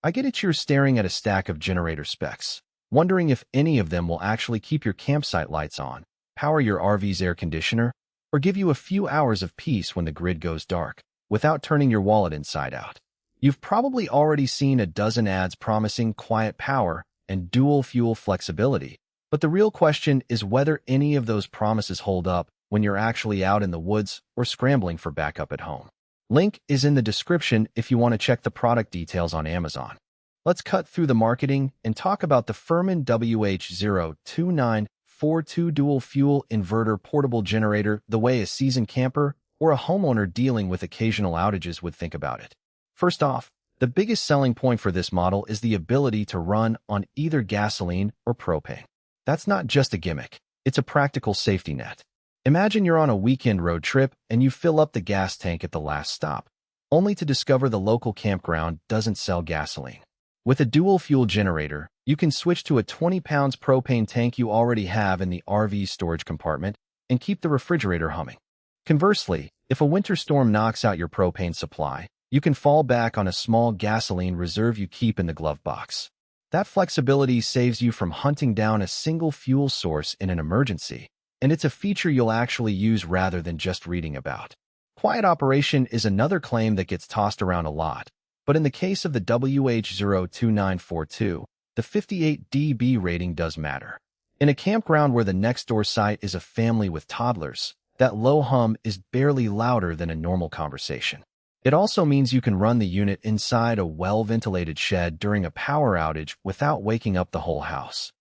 I get it, you're staring at a stack of generator specs, wondering if any of them will actually keep your campsite lights on, power your RV's air conditioner, or give you a few hours of peace when the grid goes dark, without turning your wallet inside out. You've probably already seen a dozen ads promising quiet power and dual-fuel flexibility, but the real question is whether any of those promises hold up when you're actually out in the woods or scrambling for backup at home. Link is in the description if you want to check the product details on Amazon. Let's cut through the marketing and talk about the FIRMAN WH02942 dual-fuel inverter portable generator the way a seasoned camper or a homeowner dealing with occasional outages would think about it. First off, the biggest selling point for this model is the ability to run on either gasoline or propane. That's not just a gimmick, it's a practical safety net. Imagine you're on a weekend road trip and you fill up the gas tank at the last stop, only to discover the local campground doesn't sell gasoline. With a dual-fuel generator, you can switch to a 20 pounds propane tank you already have in the RV's storage compartment and keep the refrigerator humming. Conversely, if a winter storm knocks out your propane supply, you can fall back on a small gasoline reserve you keep in the glove box. That flexibility saves you from hunting down a single fuel source in an emergency, and it's a feature you'll actually use rather than just reading about. Quiet operation is another claim that gets tossed around a lot, but in the case of the WH02942, the 58 dB rating does matter. In a campground where the next-door site is a family with toddlers, that low hum is barely louder than a normal conversation. It also means you can run the unit inside a well-ventilated shed during a power outage without waking up the whole house.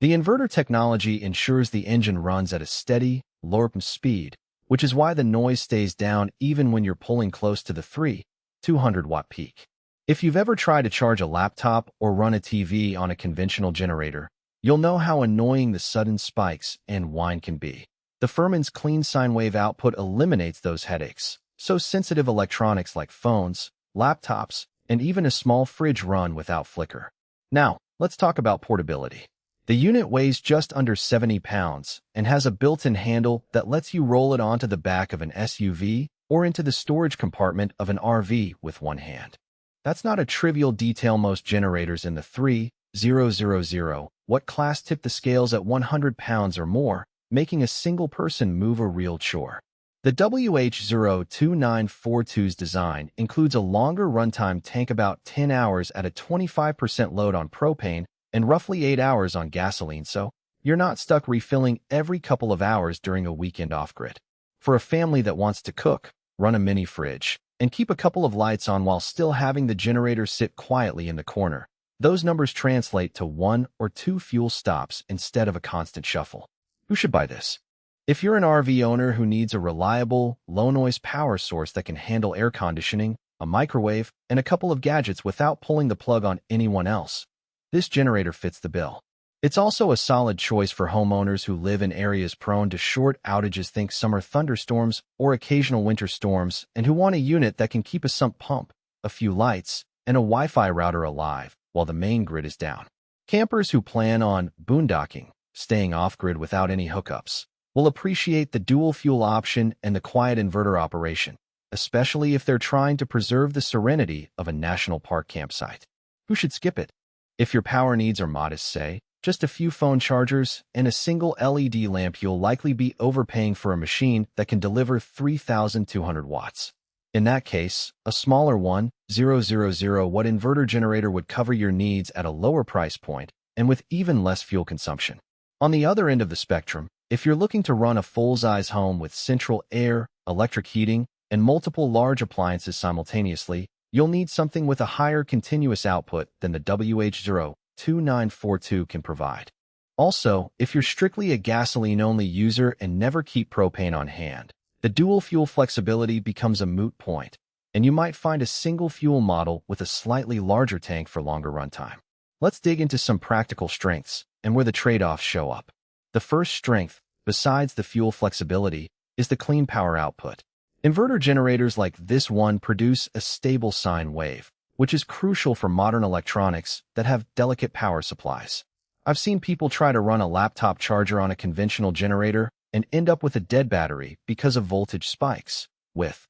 The inverter technology ensures the engine runs at a steady, low speed, which is why the noise stays down even when you're pulling close to the 200-watt peak. If you've ever tried to charge a laptop or run a TV on a conventional generator, you'll know how annoying the sudden spikes and whine can be. The FIRMAN's clean sine wave output eliminates those headaches, so sensitive electronics like phones, laptops, and even a small fridge run without flicker. Now, let's talk about portability. The unit weighs just under 70 pounds and has a built-in handle that lets you roll it onto the back of an SUV or into the storage compartment of an RV with one hand. That's not a trivial detail. Most generators in the 3000-watt class tip the scales at 100 pounds or more, making a single person move a real chore. The WH02942's design includes a longer runtime tank, about 10 hours at a 25% load on propane and roughly 8 hours on gasoline, so you're not stuck refilling every couple of hours during a weekend off-grid. For a family that wants to cook, run a mini fridge, and keep a couple of lights on while still having the generator sit quietly in the corner, those numbers translate to 1 or 2 fuel stops instead of a constant shuffle. Who should buy this? If you're an RV owner who needs a reliable, low-noise power source that can handle air conditioning, a microwave, and a couple of gadgets without pulling the plug on anyone else, this generator fits the bill. It's also a solid choice for homeowners who live in areas prone to short outages, think summer thunderstorms or occasional winter storms, and who want a unit that can keep a sump pump, a few lights, and a Wi-Fi router alive while the main grid is down. Campers who plan on boondocking, staying off-grid without any hookups, will appreciate the dual-fuel option and the quiet inverter operation, especially if they're trying to preserve the serenity of a national park campsite. Who should skip it? If your power needs are modest, say, just a few phone chargers and a single LED lamp, you'll likely be overpaying for a machine that can deliver 3,200 watts. In that case, a smaller 1,000-watt inverter generator would cover your needs at a lower price point and with even less fuel consumption. On the other end of the spectrum, if you're looking to run a full-size home with central air, electric heating, and multiple large appliances simultaneously, you'll need something with a higher continuous output than the WH02942 can provide. Also, if you're strictly a gasoline-only user and never keep propane on hand, the dual-fuel flexibility becomes a moot point, and you might find a single-fuel model with a slightly larger tank for longer runtime. Let's dig into some practical strengths and where the trade-offs show up. The first strength, besides the fuel flexibility, is the clean power output. Inverter generators like this one produce a stable sine wave, which is crucial for modern electronics that have delicate power supplies. I've seen people try to run a laptop charger on a conventional generator and end up with a dead battery because of voltage spikes. With